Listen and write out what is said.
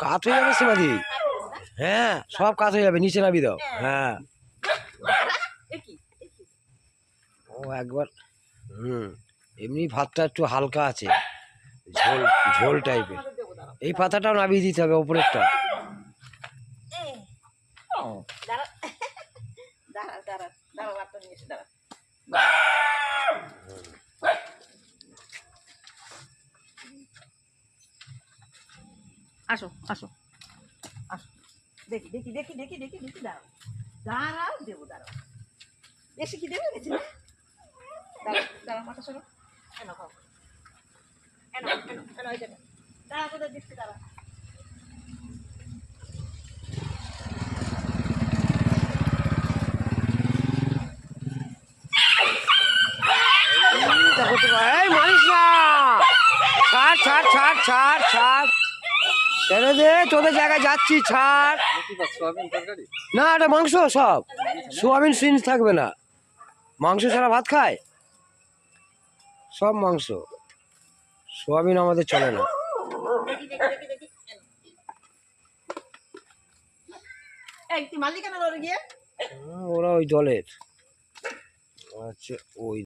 কাত হয়ে যাবে সীমাদি। হ্যাঁ সব কাত হয়ে যাবে, নিচে নামিয়ে দাও। হ্যাঁ ও একবার এমনি ভাতটা একটু হালকা আছে, ঝোল ঝোল টাইপের। এই পাতাটাও নামিয়ে দিতে হবে ওপরেরটা। আসো আসো আসো, দেখি দেখি দেখি দেখি দেখি দেখি, দাঁড়াও দাঁড়াও, দেবো দাঁড়াও। এসে কি দেবে গেছে? দাঁড়াও দাঁড়াও, মাথা সরো, এনো খাও, এনো এনো এনো, এই দেখো দাঁড়া, কোথায় দিচ্ছি, দাঁড়া। এই মারিস না, ছাড় ছাড় ছাড় ছাড় ছাড়, ছেড়ে দে, তোদের জায়গায় যাচ্ছি, ছাড়। না এটা মাংস, সব সোয়াবিন সিন্স থাকবে না, মাংস ছাড়া ভাত খায়, সব মাংস, সোয়াবিন আমাদের চলে না। দেখি দেখি দেখি দেখি, এই তুই মালিক কেন ধরে গিয়ে? ওরা ওই দলের, আচ্ছা ওই